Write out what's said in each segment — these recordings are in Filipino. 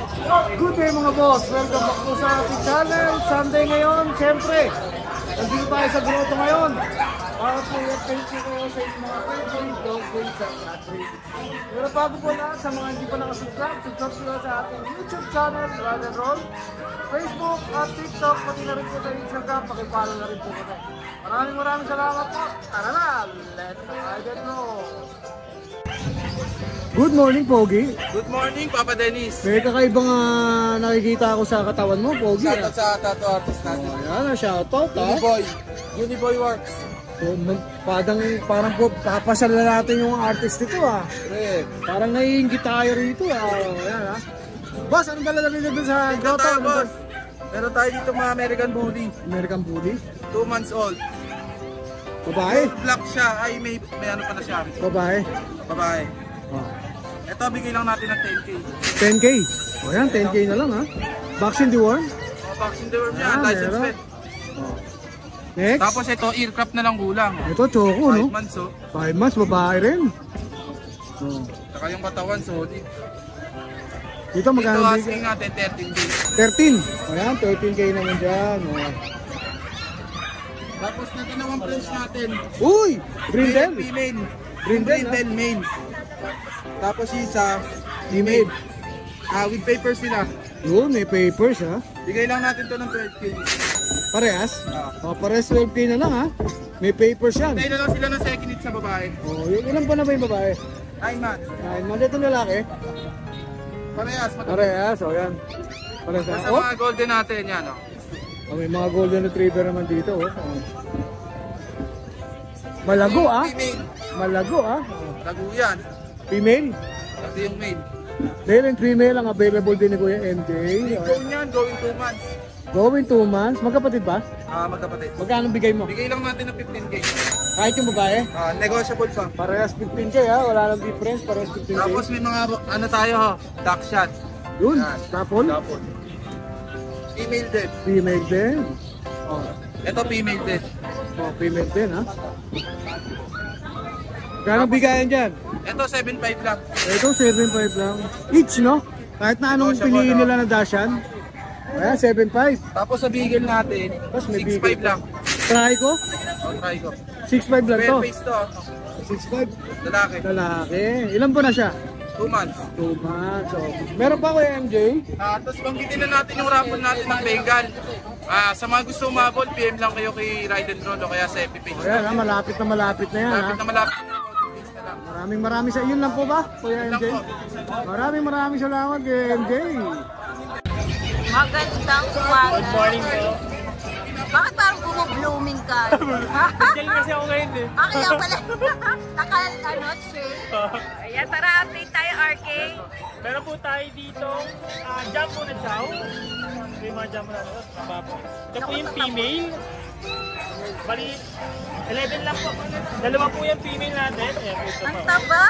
Good day mga boss! Welcome back po sa ating channel. Sunday ngayon, siyempre. Nandito tayo sa grotto ngayon. Para po i-update ko kayo sa inyong mga favorite dog breeds at cat breeds. Pero bago po lahat, sa mga hindi pa nakasubscribe, subscribe po sa ating YouTube channel, Ride and Roll, Facebook at TikTok, pati na rin po sa Instagram, pakipollow na rin po kami. Maraming salamat po. Tara na! Let's ride and roll! Good morning, Pogi. Good morning, Papa Dennis. May kakaibang nakikita ako sa katawan mo, Pogi. Shoutout sa tattoo artist natin. Ayan, shoutout ha. Uniboy Works. So, parang po, papasal na natin yung artist nito ha. Correct. Parang naiingit tayo rito ha. Ayan ha. Boss, ano ba lalagay nyo dun sa grotto? Boss. Meron tayo dito mga American Bully. American Bully? 2 months old. Babae? Black siya. Ay, may ano pala siya. Babae? Babae. Oh. Ito, bigay lang natin ng 10K. 10K? O yan, 10K na lang ha. Vaccine deworm? Vaccine deworm yan. License plate. Oh. Next? Tapos ito, earcraft na lang gulang. Ito, choco, no? 5 months, oh. 5 months, babae rin. Oh. Saka yung katawan, solid. Dito, magkano ito, bigay? asking natin 13K. 13? O yan, 13K naman dyan. Oh. Tapos na ginawang French natin. Uy! Brindle? Female. Brindle, male. Tapos isa, female. With papers sila. Yun, may papers ha. Bigay lang natin to ng 12K. Parehas? Parehas 12K na lang ha. May papers yan. Bigay na lang sila ng second hit sa babae. Oh, ilan pa na ba yung babae? 9 months. 9 months. Ito lalaki? Parehas. Parehas, o yan. Parehas ha. Sa mga golden natin yan, oh. Oh, may mga golden retriever naman dito. Oh. Malago ah. Female. Malago ah. Lago yan. Female? Ito yung male. Male and female ang available din ni Kuya MJ. Go niyan, going 2 months. Going 2 months. Magkapatid ba? Magkapatid. Magkano bigay mo? Bigay lang natin ng 15K. Kahit yung babae? Negotiable pa. Parehas 15K ha. Wala nang difference. Parehas 15K. Tapos may mga ano tayo ha. Duck shot. Yun. Yan. Tapon? Tapon. Female din. Female din. Oh. Ito female din. Oh, female din ha. Gano'ng bigayan dyan? Ito 7.5 lang. Ito 7.5 lang. Each no? Kahit na anong piliin nila na dashan. Ayan, 7.5. Tapos sa beagle natin, 6.5 lang. Try ko? Try ko. 6.5 lang to. Square face to. 6.5. Lalaki. Lalaki. Ilan po na siya? 2 months. 2 months. So, meron pa ko MJ? Tapos banggitin na natin yung raffle natin ng Bengal. Sa mga gusto umabol, PM lang kayo kay Ride and Roll o kaya sa FB page. Ayan, malapit na yan. Malapit na malapit. Maraming sa yun lang po ba, Kuya MJ? Maraming salamat kay MJ. Magandang umaga. Good morning po. Bakit parang blooming ka? Diyan kasi ako ngayon eh. Kaya pala. Shade. Ayan, tara update tayo, RK. Meron po tayo dito, jumbo na chow. May mga jumbo na ito. Ito po yung female. Bali, 11 lang po. Dalawa po yung female natin. Ayan, ito Ang po. taba.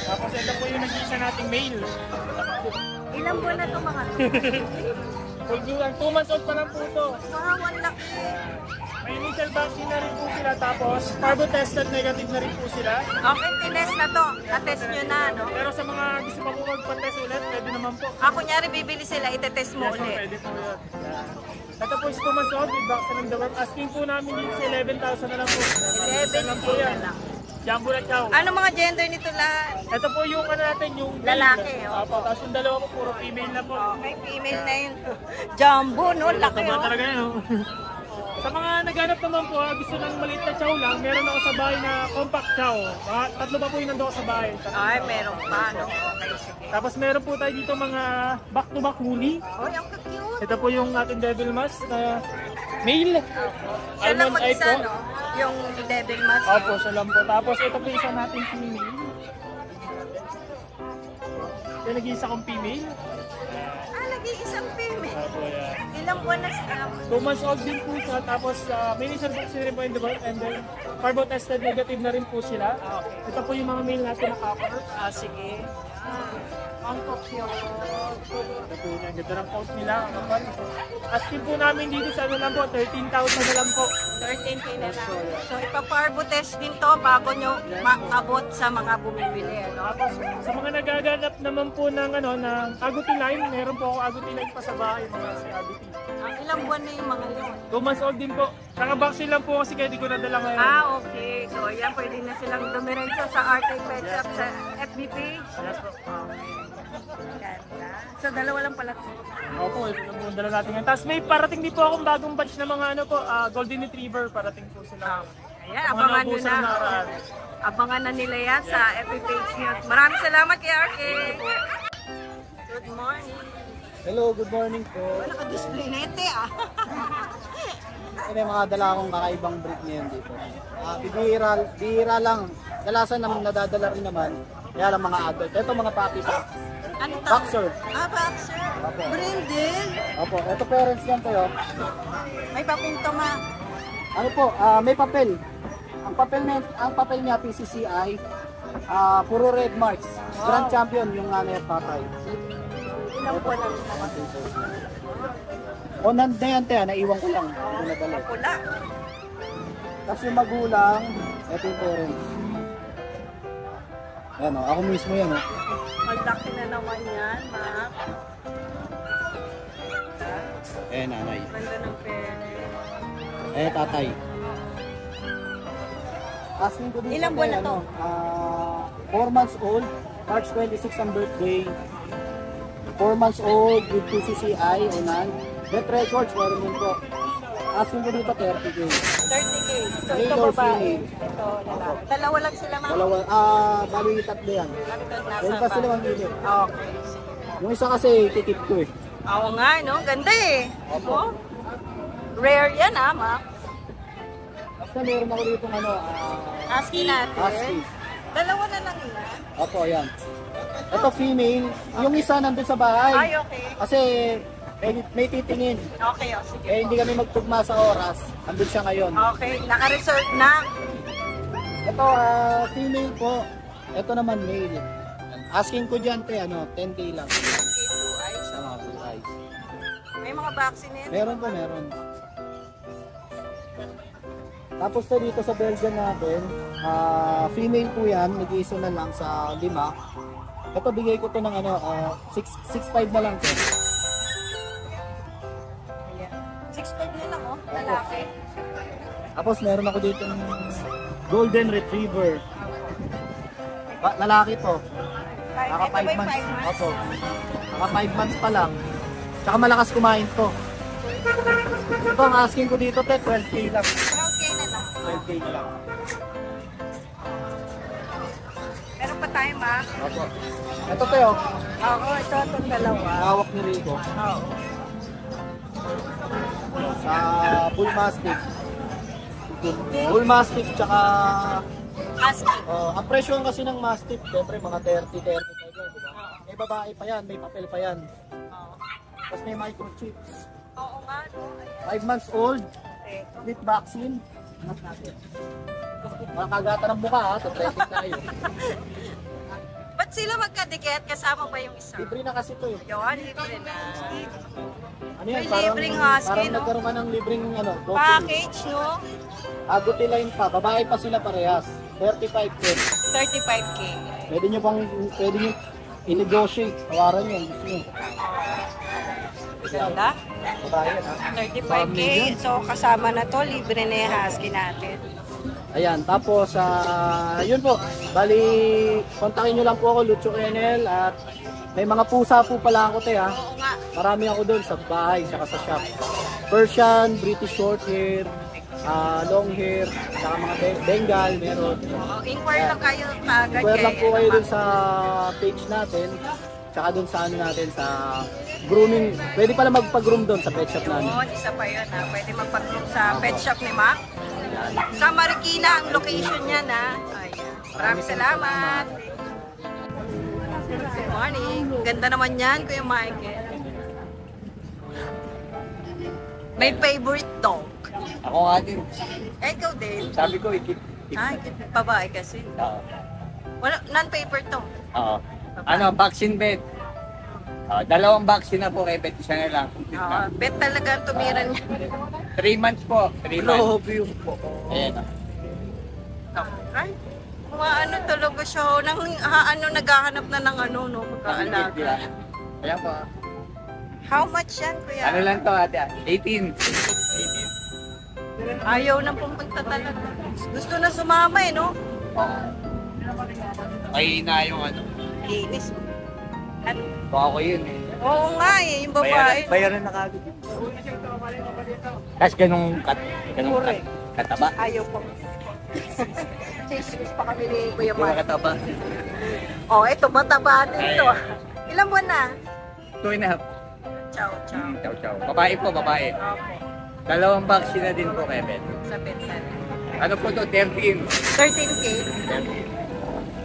Tapos ito po yung nag-isa nating male. Ilang buwan na ito mga Full blue lang. 2 months old pa lang po ito. Wow, ang laki. May initial vaccine na rin po sila. Tapos, carbo tested negative na rin po sila. Okay, tinest na to. Na-test nyo na, no? Pero sa mga gusto pa po magpa-test ulit, pwede naman po. Kunyari bibili sila, itetest mo Yes, ulit. pwede po yun. Ito po is 2 months old with vaccine ng dawag. Asking po namin dito sa 11,000 na lang po. 11K na lang. Jumbo na chow. Ano mga gender nito lahat? Ito po yung ano natin, yung Lalaki, oh. Apo, tapos yung dalawa po puro female na po. Okay, female na yun. Jumbo, no? Laki, Tama oh. talaga yan, oh. Sa mga naghanap naman po, gusto ng maliit na chow lang, meron ako sa bahay na compact chow. Tatlo pa po yung nandoon sa bahay. Ay, meron pa, no? Okay, sige. Tapos meron po tayo dito mga back-to-back huli. Oh, yung cute. Ito po yung ating devil mask na male. Siya lang Almond eye mag-isa, po. no? Yung devil mask. Opo, siya lang po. Tapos ito po isa nating female. Yung nag-iisa kong female. Nag-iisang female. Opo, yan. Ilang buwan na sila? 2 months old din po siya. Tapos may initial vaccine rin po in the world. And then carbo tested negative na rin po sila. Ito po yung mga male natin na copper. Sige. Ang Tokyo. Ito po yan. Ganda ng post nila. Kapal. Asking po namin dito sa ano lang po, 13,000 na lang po. 13K na lang. So, ipa-parbo test din to bago nyo maabot sa mga bumibili. Ano? Tapos sa mga nagaganap naman po ng ano ng Agouti line, meron po ako Agouti line pa sa bahay, mga si Agouti. Ang ilang buwan na yung mga yun? 2 months old din po. Naka-vaccine lang po kasi kaya di ko nadala ngayon. Okay. So, ayan, pwede na silang dumiretso sa RK Pet Shop sa FB page. Yes po. Ganda. So, dalawa lang pala. Opo, ito lang po ang dala natin ngayon. Tapos may parating din po akong bagong batch na mga ano po, Golden Retriever, parating po sila. Ayan, Mga abangan nyo naubusan na. na nakaraan. Abangan na nila yan sa FB page nyo. Maraming salamat kay RK. Good morning. Hello, good morning po. Naka-display na ito ah. May mga dala akong kakaibang breed ngayon dito. Bihira lang. Dalasan naman nadadala rin naman. Kaya lang mga adult. Ito mga puppy pa. Ano to? Boxer. Boxer. Opo. Brindle. Opo, ito parents yan kayo. May papinto ma. Ano po, may papel. Ang papel niya PCCI. Puro red marks. Grand champion yung nanay at tatay. Ilang po lang naman. O nandiyan yan, naiwan ko lang. Hindi nadala. Pula. Tapos yung magulang, ito yung parents. Yan o, ako mismo yan o. Malaki na naman yan, ma. Nanay. Ganda ng pere. Tatay. Asking ko dito. Ilang buwan na to? 4 months old, March 26 ang birthday. 4 months old with PCCI, unan. Death records, meron din po. Asking ko dito 30K. 30K. So, Male ito or babae. female? Ito lalaki. Dalawa lang sila, ma. Dalawa, bali tatlo yan. Nasa Doon pa sila mamili. Okay. Yung isa kasi kikip ko eh. Oo nga, no? Ganda eh. Oh. Rare yan, ma. Basta meron ako dito Husky natin. Husky. Dalawa na lang yan. Opo, yan. Ito female. Yung isa nandun sa bahay. Ay, okay. Kasi may titingin. Okay, oh, sige. Hindi kami magtugma sa oras. Andun siya ngayon. Okay, naka-reserve na. Ito, female po. Ito naman male. Asking ko dyan, 10K lang. Okay, blue eyes. Sa mga blue eyes. May mga vaccine yan. Meron po, meron. Tapos to dito sa Belgian natin, female po yan, nag-iisa na lang sa 5. Ito bigay ko to ng 6.5 na lang to. Ayan. 6'5" na lang, oh. Lalaki. Tapos meron ako dito ng Golden Retriever. Lalaki to. Naka 5 months. Opo. Naka 5 months pa lang. Tsaka malakas kumain to. Ito ang asking ko dito, 12K lang. Okay na lang. 12K lang. Meron pa tayo, ma. Opo. Ito tayo, Oo, ito itong dalawa. hawak ni Rico. Oo. Sa Bull Mastiff. Bull Mastiff tsaka Husky. ang presyo kasi ng Mastiff, syempre mga 30-35 yun, di ba? May babae pa yan, may papel pa yan. Oo. Tapos may microchips. Oo nga, no. 5 months old, Okay. split vaccine. Anak natin. Mga kagata ng mukha ha, tatrepit tayo. Ba't sila magkadikit? Kasama ba yung isa? Libre na kasi to eh. Yun, libre na. Ano yan, May libreng husky, parang no? nagkaroon ka ng libreng boxing. Package, no? Agouti line pa, babae pa sila parehas. 35K. 35K. Pwede nyo i-negotiate. Tawaran nyo, gusto nyo. Ganda. Babae yan ha. 35K. So, kasama na to. Libre na yung husky natin. Ayan, tapos yun po. Bali, kontakin nyo lang po ako, Lucho Enel. At may mga pusa po pala ako ha. Oo nga. Marami ako doon sa bahay, saka sa shop. Persian, British short hair, long hair, saka mga Bengal, meron. Oo, inquire lang kayo agad. Inquire lang po kayo dun sa page natin. Tsaka dun sa natin, sa grooming. Pwede pala magpa-groom doon sa pet shop namin. Oo, isa pa yun ha. Pwede magpag-group sa pet shop ni Mac. Sa Marikina ang location niya na. Ayan. Maraming salamat. Good morning. Ganda naman yan, Kuya Michael. May favorite dog. Ako nga din. Eh, ikaw din. Sabi ko, ikip. Ay, babae kasi. Oo. Wala, non-paper to. Oo. Ano, vaccine bet. Dalawang vaccine na po kay Bet. Isa na lang. Bet talaga ang tumiran niya. 3 months po. 3 months. Love po. Ayan. Ay, ano talaga siya. Naghahanap na ng no, magkaalaga. Ayan po. How much yan, kuya? Ano lang to ate? 18. Ayaw na pumunta talaga. Gusto na sumama no? Ay na yung ano. Linis. Ano? Baka ko yun eh. Oo nga yung babae. Bayaran na kagad. Tapos ganung kataba. Ayaw po. Jesus pa kami ni Kuya Mga Mark. kataba. Oh, ito mataba din to. Ilang buwan na? 2.5. Ciao, ciao. Chow chow. Babae po, babae. Okay. Dalawang vaccine na din po kay Bet. Sa bet na. Ano po to? 13. 13K.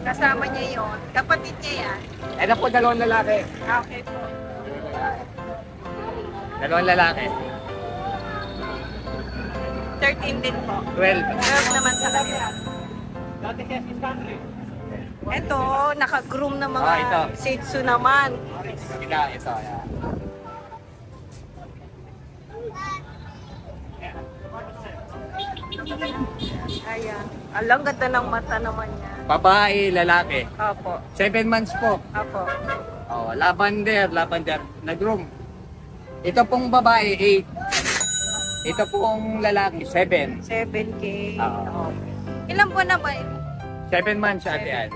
Kasama niya yon. Kapatid niya yan. Ano po, dalawang lalaki. Okay po. Dalawang lalaki. 13 din po. 12. 12 naman sa kanila. Ito, naka-groom na mga ito. Shih Tzu naman. Ito, ito. Yan. Ayan. Alang ganda ng mata naman niya. Babae, lalaki. Apo. 7 months po. Apo. Oh, lavender. Nag-room. Ito pong babae, 8. Ito pong lalaki, 7. 7K. Oo. Ilang buwan na ba? 7 months ate yan.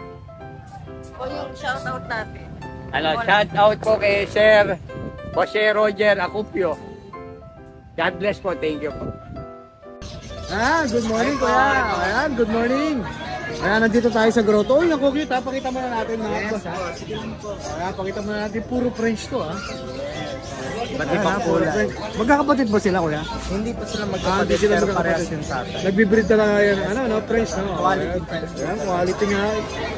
O yung shoutout natin. Ano, shout out po kay Sir Jose Roger Acupio. God bless po. Thank you po. Good morning kuya. Ayan, good morning. Ayan, nandito tayo sa grotto. Uy, ang cute ha. Pakita muna natin mga boss ha. Ayan, pakita muna natin. Puro French to ha. Ba't ibang kulay? Magkakapatid ba sila kuya? Hindi pa sila Hindi magkapatid sila pero magkakapatid. parehas yung tatay. Nagbe-breed talaga yan. French no? Quality French. Ayan, quality nga.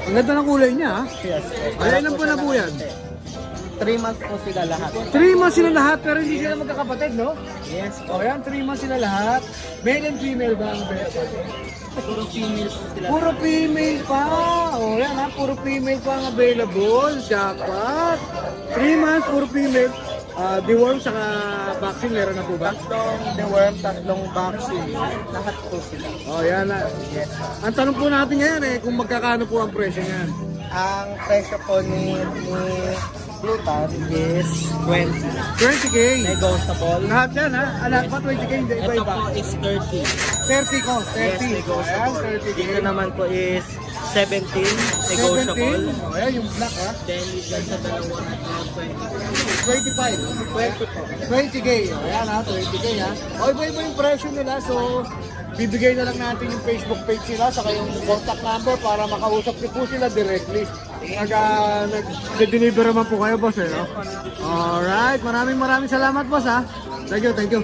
Ang ganda ng kulay niya ha. Yes. Ayan, ilan po na po yan? 3 months po sila lahat. 3 months sila lahat pero hindi sila magkakapatid no? Yes. O yan, 3 months sila lahat. Male and female ba ang Puro female po sila. Puro female pa. O yan ha, puro female pa ang available. Jackpot. 3 months, puro female. Deworm saka vaccine, meron na po ba? Tatlong deworm, tatlong vaccine. Lahat po sila. O yan na. Ang tanong po natin ngayon kung magkakano po ang presyo niyan. Ang presyo po ni Plutar is 20. 20K. Negotiable. Lahat yan ha. Lahat pa 20K, hindi Ito iba-iba. po is 30. 30 ko, 30. Yes, negotiable. Ayan, 30K. Dito naman po is 17. Negotiable. 17. O yan, yung black ha. Then, dyan sa dalawa, 25. 20 po. 20K. Ayan ha, 20K ha. O iba-iba yung presyo nila. So, bibigay na lang natin yung Facebook page nila saka yung contact number para makausap niyo po sila directly. Nag-deliver naman po kayo, boss no? Alright, maraming salamat, boss ha. Thank you, thank you.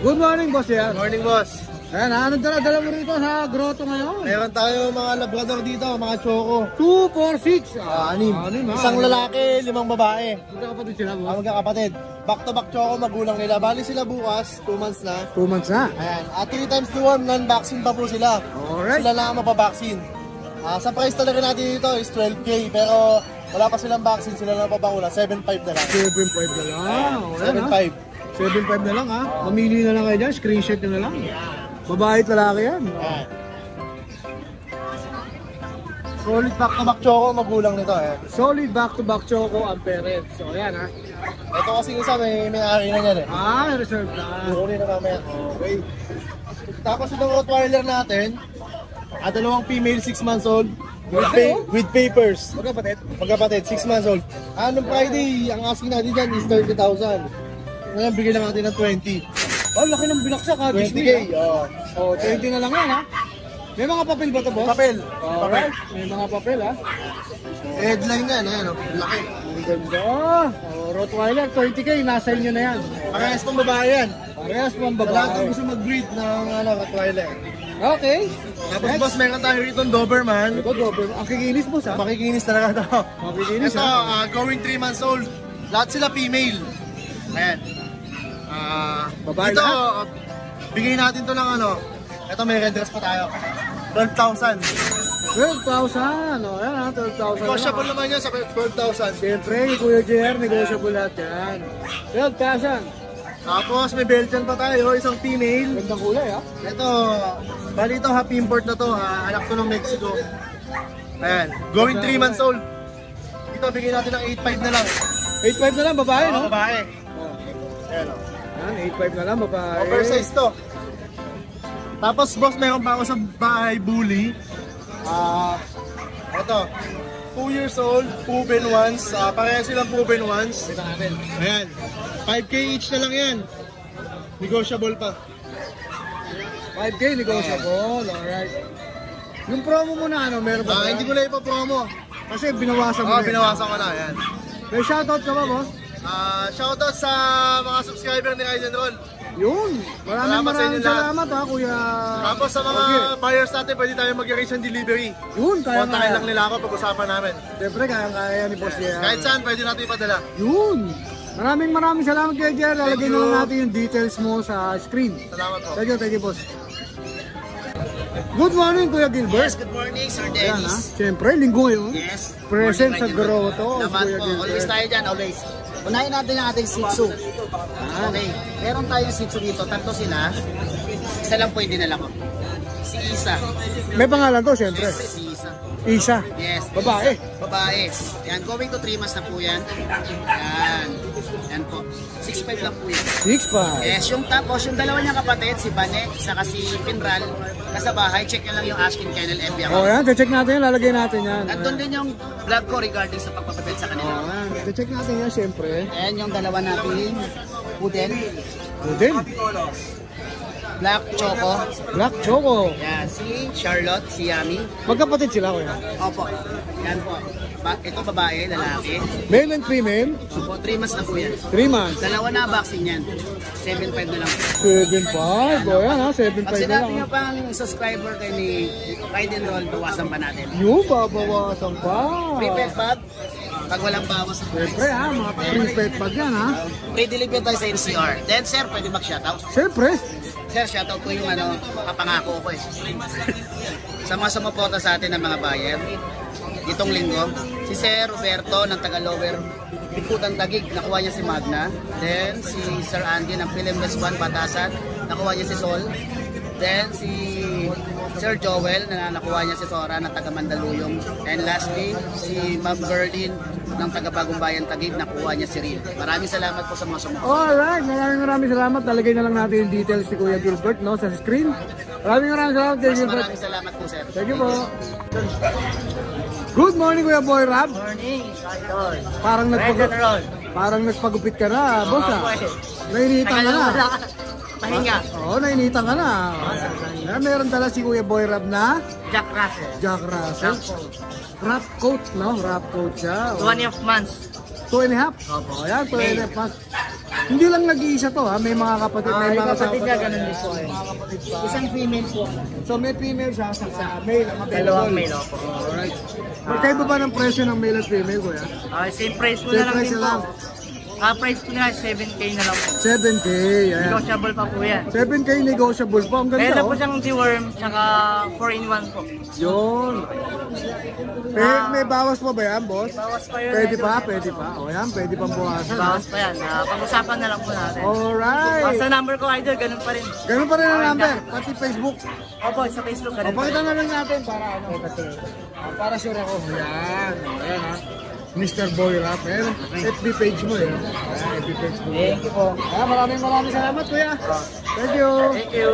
Good morning, boss yan. Morning, boss. Ayan ha, anong dala mo rito sa grotto ngayon? Meron tayo mga labrador dito, mga choco. 2, 4, 6. Anim. ha. Isang lalaki, 5 babae. Magkakapatid sila, boss. Magkakapatid. Back to back choco magulang nila. Bali sila bukas, 2 months na. 2 months na. Ayan. At 3 times deworm, non-vaccine pa po sila. Alright. Sila lang ang mapabaksin. Sa price talaga natin dito is 12K. Pero wala pa silang vaccine, sila lang papangula. 7.5 na lang. 7.5 na lang. Ayan, ha. 7.5. 7.5 na lang ha. Mamili na lang kayo dyan. Screenshot nyo na lang. Babae at lalaki yan. Ayan. Solid back to back choco magulang nito. Solid back-to-back choco ang parents. So ayan ha. Ito kasi isa may-ari na yan Reserve na. Kukunin na mamaya. Okay. Tapos itong Rottweiler natin, dalawang female 6 months old. With papers. Magkapatid, 6 months old. Nung Friday, ang asking natin dyan is 30,000. Ngayon, bigyan lang natin ng 20. Oh, laki ng binaksak ha. 20K, Oh, 20 na lang yan ha. May mga papel ba ito, boss? Papel. Alright. May mga papel ha. Headline yan, laki. Ang ganda. Rottweiler, 30K. Nasa inyo na yan. Parehas pang babae yan. Parehas po ang Sa lahat babae. ng gusto mag-breed ng Rottweiler. Okay. Tapos boss, meron tayo rito Doberman. Ito, Doberman. Ang kikinis, boss ha. Makikinis talaga ito. Makikinis Ito, ha. going 3 months old. Lahat sila female. Ayan. Babae dito, lahat? bigay natin to ng ito may red dress pa tayo. 12,000. 12,000. O, yan ha, 12,000. Negotiable naman yan sa 12,000. Siyempre, Kuya JR, negotiable lahat yan. 12,000. Tapos may Belgian pa tayo, isang female. Gandang kulay ha. Ito, bali ito half import na to, anak to ng Mexico. Ayan, going 3 months old. Ito, bigyan natin ng 8.5 na lang. 8,500 na lang, babae, no? Babae. Ayan o. Yan, 8,500 na lang, babae. Oversize to. Tapos boss, meron pa ako sa bahay bully. Ito, 2 years old, proven ones. Parehas silang proven ones. Ito natin. Ayan, 5K each na lang yan. Negotiable pa. 5K negotiable, alright. Yung promo mo na ano, meron ba? Hindi ko na ipapromo. Kasi binawasan mo na. Binawasan ko na, ayan. May shoutout ka ba, boss? Shoutout sa mga subscriber ni Ride and Roll. Yun. Salamat sa inyo Maraming lahat. salamat ha, kuya. Tapos sa mga buyers natin, pwede tayo mag-arrange ng delivery. Yun, kaya Kontakin lang nila ako, pag-usapan namin. Siyempre, kaya ni boss JR. Kahit saan, pwede natin ipadala. Yun. Maraming salamat kay JR. Lalagay na lang natin yung details mo sa screen. Salamat po. Thank you, boss. Good morning, Kuya Gilbert. Yes, good morning, Sir Ayan ha. Dennis. Siyempre, linggo ngayon. Yes. Present sa Morning, Ride and Roll. grotto. Naman Kuya po, Gilbert. always tayo dyan, always. Unahin natin ang ating Shih Tzu. Okay, meron tayong Shih Tzu dito, tatlo sila. Isa lang po yung dinala ko. Si Isa. May pangalan to, siyempre. Si Isa. Isa. Yes. Babae. Babae. Yan, going to 3 months na po yan. Yan. Yan po. 6'5 lang po yan. 6'5". Yes, yung tapos, yung dalawa niyang kapatid, si Bane, saka si Pinral, nasa bahay, check nyo lang yung Askin Kennel FB O yan, check natin yan. Lalagay natin yan. Nandun din yung vlog ko regarding sa pagpapabit sa kanila. O yan, check natin yan, siyempre. Ayan yung dalawa natin Pudel, Pudel. Black Choco. Black Choco. Yan, si Charlotte, si Yami. Magkapatid sila, kuya. Opo. Yan po. Ito babae, lalaki. Male and female. Opo, 3 months na po yan. 3 months. Dalawa na vaccine yan. 7.5 na lang. 7.5. O yan ha, 7.5 Pag na sinabi lang. nyo pang subscriber kayo ni Ride and Roll, bawasan pa natin. Yung babawasan pa. Free pet bag, pag walang bawas sa price. Siyempre ha, mga free pet bag yan ha. Free delivery tayo sa NCR. Then sir, pwede mag-shoutout. Siyempre. Sir, shoutout ko yung kapangako ko eh. Sa mga sumuporta sa atin ng mga buyer, itong linggo, si Sir Roberto ng Taga-Lower Bikutan Tagig, nakuha niya si Magna. Then si Sir Andy ng Philem West 1 Batasan, nakuha niya si Sol. Then si Sir Joel na nakuha niya si Sora ng taga Mandaluyong. And lastly, si Ma'am Berlin ng taga Bagong Bayan Taguig, nakuha niya si Real. Maraming salamat po sa mga sumuporta. Alright, maraming salamat. Talagay na lang natin yung details ni Kuya Gilbert no, sa screen. Maraming salamat Kuya Gilbert. Maraming salamat po, sir. Thank you po. Good morning, Kuya Boy Rab. Morning, idol. Parang nagpagupit ka na, boss ah. Nainitan ka na. Pahinga. Oo, nainitan ka na. Meron tala si Kuya Boy Rab na Jack Russell. Jack Russell. Wrap coat, no? Wrap coat siya. 2.5 months. 2.5? Opo. Ayan, 2.5 months. Hindi lang nag-iisa to ha, may mga kapatid, may mga kapatid niya, kasama. ganun din po eh. Mga kapatid pa. Isang female po. So may female siya sa male, ang available. Dalawang male po. Alright. Magkaiba ba ng presyo ng male at female, kuya? Same price po Same na lang price din na lang. po. Price po nila 7K na lang po. 7K, ayan. Negotiable pa po yan. 7K negotiable pa, ang Meron ganda na po oh. siyang deworm, tsaka 4-in-1 po. Yun. May bawas pa ba yan, boss? Bawas pa yun. Pwede idol. pa, pwede pa. O yan, pwede pang buwasan. Bawas pa yan. Pag-usapan na lang po natin. Alright. Basta number ko, idol, ganun pa rin. Ganun pa rin ang number, pati Facebook. Opo, sa Facebook, O, ganun pa pakita rin. na lang natin para ano. Para sure ako. Yan. O, yan ha. Mr. Boy Rap. Ayan, FB page mo yan. Ayan, FB page mo. Thank you po. Maraming salamat, kuya. Thank you. Thank you.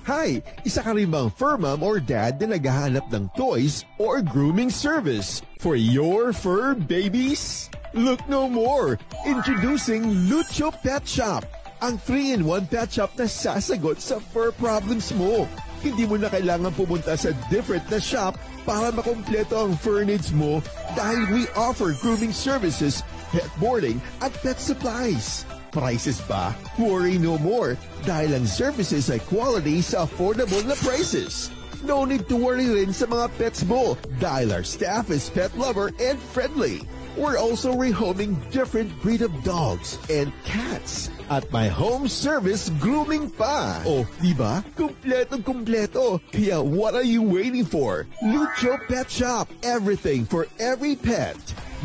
Hi! Isa ka rin bang fur mom or dad na naghahanap ng toys or grooming service for your fur babies? Look no more! Introducing Lucho Pet Shop, ang 3-in-1 pet shop na sasagot sa fur problems mo. Hindi mo na kailangan pumunta sa different na shop para makompleto ang fur needs mo dahil we offer grooming services, pet boarding at pet supplies. Prices ba? Worry no more dahil ang services ay quality sa affordable na prices. No need to worry rin sa mga pets mo dahil our staff is pet lover and friendly. We're also rehoming different breed of dogs and cats at my home service grooming pa. Oh, diba? Kumpletong-kumpleto. Kaya what are you waiting for? Lucho Pet Shop. Everything for every pet.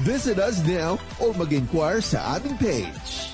Visit us now or mag-inquire sa aming page.